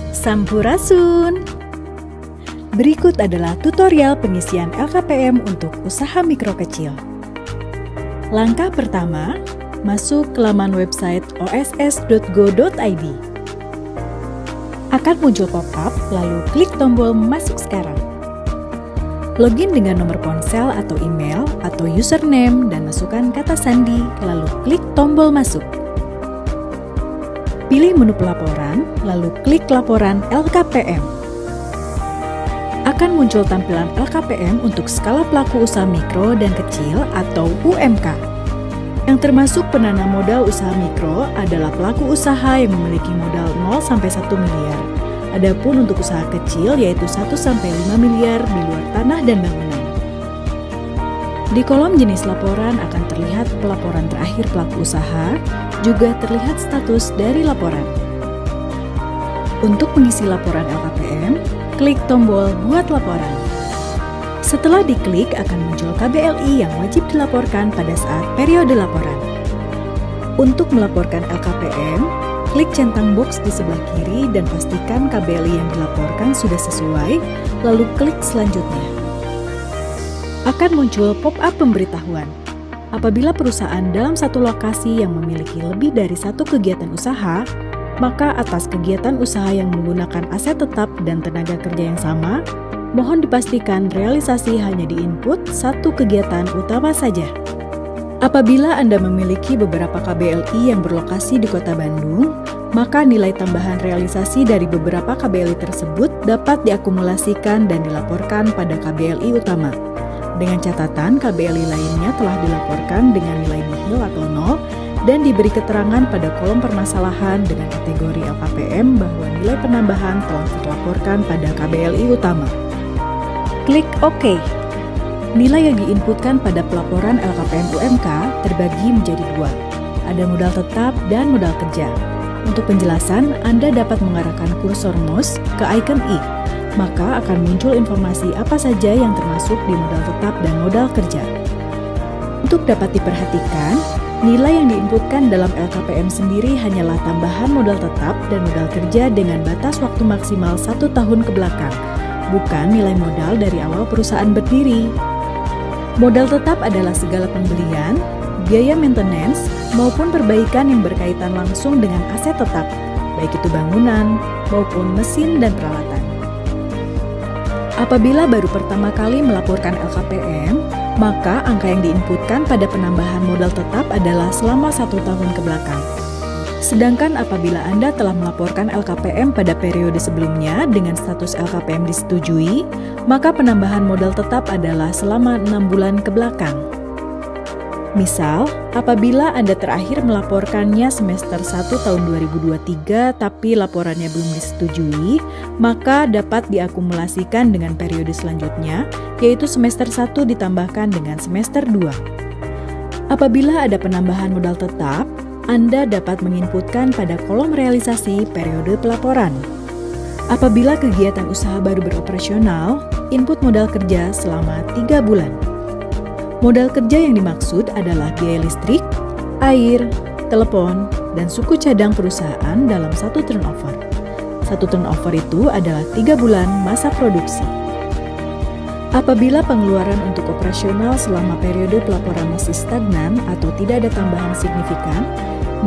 Sampurasun. Berikut adalah tutorial pengisian LKPM untuk usaha mikro kecil. Langkah pertama, masuk ke laman website oss.go.id. Akan muncul pop-up, lalu klik tombol Masuk sekarang. Login dengan nomor ponsel atau email atau username dan masukkan kata sandi, lalu klik tombol Masuk. Pilih menu pelaporan, lalu klik laporan LKPM. Akan muncul tampilan LKPM untuk skala pelaku usaha mikro dan kecil atau UMK. Yang termasuk penanam modal usaha mikro adalah pelaku usaha yang memiliki modal 0-1 miliar. Adapun untuk usaha kecil yaitu 1-5 miliar di luar tanah dan bangunan. Di kolom jenis laporan akan terlihat pelaporan terakhir pelaku usaha, juga terlihat status dari laporan. Untuk mengisi laporan LKPM, klik tombol Buat Laporan. Setelah diklik akan muncul KBLI yang wajib dilaporkan pada saat periode laporan. Untuk melaporkan LKPM, klik centang box di sebelah kiri dan pastikan KBLI yang dilaporkan sudah sesuai, lalu klik selanjutnya. Akan muncul pop-up pemberitahuan. Apabila perusahaan dalam satu lokasi yang memiliki lebih dari satu kegiatan usaha, maka atas kegiatan usaha yang menggunakan aset tetap dan tenaga kerja yang sama, mohon dipastikan realisasi hanya diinput satu kegiatan utama saja. Apabila Anda memiliki beberapa KBLI yang berlokasi di Kota Bandung, maka nilai tambahan realisasi dari beberapa KBLI tersebut dapat diakumulasikan dan dilaporkan pada KBLI utama. Dengan catatan KBLI lainnya telah dilaporkan dengan nilai nihil atau 0 dan diberi keterangan pada kolom permasalahan dengan kategori LKPM bahwa nilai penambahan telah terlaporkan pada KBLI utama. Klik OK. Nilai yang diinputkan pada pelaporan LKPM UMK terbagi menjadi dua. Ada modal tetap dan modal kerja. Untuk penjelasan, Anda dapat mengarahkan kursor mouse ke icon I. Maka akan muncul informasi apa saja yang termasuk di modal tetap dan modal kerja. Untuk dapat diperhatikan, nilai yang diinputkan dalam LKPM sendiri hanyalah tambahan modal tetap dan modal kerja dengan batas waktu maksimal 1 tahun ke belakang, bukan nilai modal dari awal perusahaan berdiri. Modal tetap adalah segala pembelian, biaya maintenance, maupun perbaikan yang berkaitan langsung dengan aset tetap, baik itu bangunan maupun mesin dan peralatan. Apabila baru pertama kali melaporkan LKPM, maka angka yang diinputkan pada penambahan modal tetap adalah selama 1 tahun ke belakang. Sedangkan apabila Anda telah melaporkan LKPM pada periode sebelumnya dengan status LKPM disetujui, maka penambahan modal tetap adalah selama 6 bulan ke belakang. Misal, apabila Anda terakhir melaporkannya semester 1 tahun 2023 tapi laporannya belum disetujui, maka dapat diakumulasikan dengan periode selanjutnya, yaitu semester 1 ditambahkan dengan semester 2. Apabila ada penambahan modal tetap, Anda dapat menginputkan pada kolom realisasi periode pelaporan. Apabila kegiatan usaha baru beroperasional, input modal kerja selama 3 bulan. Modal kerja yang dimaksud adalah biaya listrik, air, telepon, dan suku cadang perusahaan dalam satu turnover. Satu turnover itu adalah 3 bulan masa produksi. Apabila pengeluaran untuk operasional selama periode pelaporan masih stagnan atau tidak ada tambahan signifikan,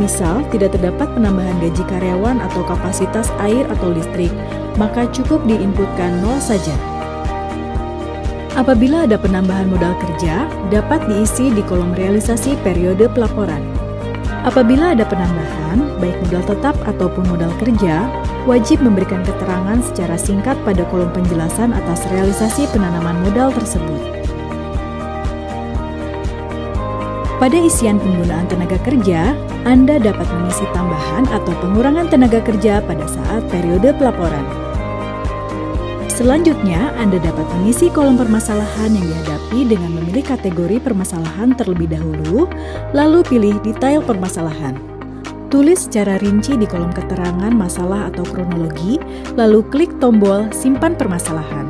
misal tidak terdapat penambahan gaji karyawan atau kapasitas air atau listrik, maka cukup diinputkan 0 saja. Apabila ada penambahan modal kerja, dapat diisi di kolom realisasi periode pelaporan. Apabila ada penambahan, baik modal tetap ataupun modal kerja, wajib memberikan keterangan secara singkat pada kolom penjelasan atas realisasi penanaman modal tersebut. Pada isian penggunaan tenaga kerja, Anda dapat mengisi tambahan atau pengurangan tenaga kerja pada saat periode pelaporan. Selanjutnya, Anda dapat mengisi kolom permasalahan yang dihadapi dengan memilih kategori permasalahan terlebih dahulu, lalu pilih detail permasalahan. Tulis secara rinci di kolom keterangan masalah atau kronologi, lalu klik tombol Simpan Permasalahan.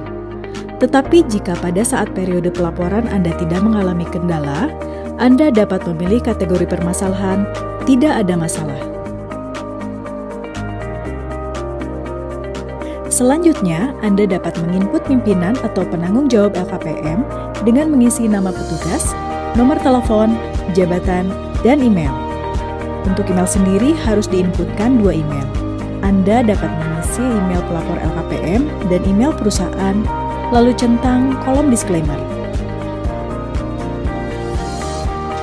Tetapi jika pada saat periode pelaporan Anda tidak mengalami kendala, Anda dapat memilih kategori permasalahan Tidak ada masalah. Selanjutnya, Anda dapat menginput pimpinan atau penanggung jawab LKPM dengan mengisi nama petugas, nomor telepon, jabatan, dan email. Untuk email sendiri harus diinputkan 2 email. Anda dapat mengisi email pelapor LKPM dan email perusahaan, lalu centang kolom disclaimer.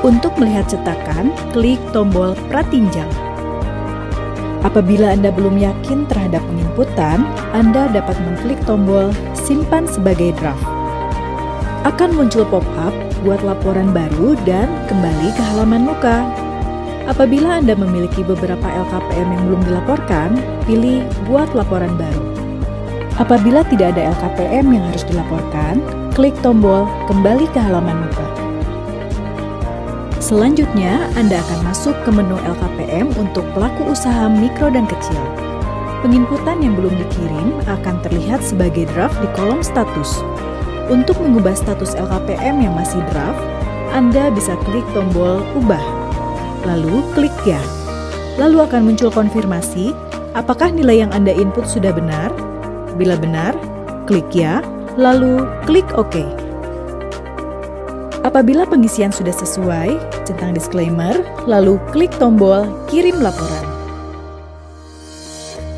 Untuk melihat cetakan, klik tombol pratinjau. Apabila Anda belum yakin terhadap penginputan, Anda dapat mengklik tombol simpan sebagai draft. Akan muncul pop-up buat laporan baru dan kembali ke halaman muka. Apabila Anda memiliki beberapa LKPM yang belum dilaporkan, pilih buat laporan baru. Apabila tidak ada LKPM yang harus dilaporkan, klik tombol kembali ke halaman muka. Selanjutnya, Anda akan masuk ke menu LKPM untuk pelaku usaha mikro dan kecil. Penginputan yang belum dikirim akan terlihat sebagai draft di kolom status. Untuk mengubah status LKPM yang masih draft, Anda bisa klik tombol ubah. Lalu klik ya. Lalu akan muncul konfirmasi apakah nilai yang Anda input sudah benar. Bila benar, klik ya, lalu klik OK. Apabila pengisian sudah sesuai, centang disclaimer, lalu klik tombol kirim laporan.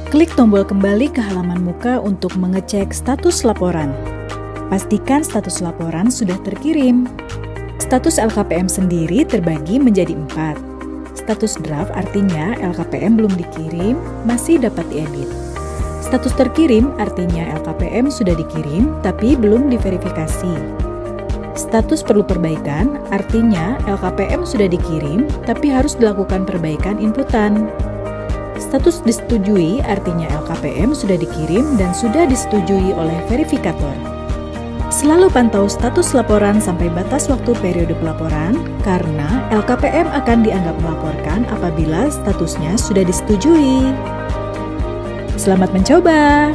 Klik tombol kembali ke halaman muka untuk mengecek status laporan. Pastikan status laporan sudah terkirim. Status LKPM sendiri terbagi menjadi 4. Status draft artinya LKPM belum dikirim, masih dapat diedit. Status terkirim artinya LKPM sudah dikirim, tapi belum diverifikasi. Status perlu perbaikan artinya LKPM sudah dikirim, tapi harus dilakukan perbaikan inputan. Status disetujui artinya LKPM sudah dikirim dan sudah disetujui oleh verifikator. Selalu pantau status laporan sampai batas waktu periode pelaporan, karena LKPM akan dianggap melaporkan apabila statusnya sudah disetujui. Selamat mencoba!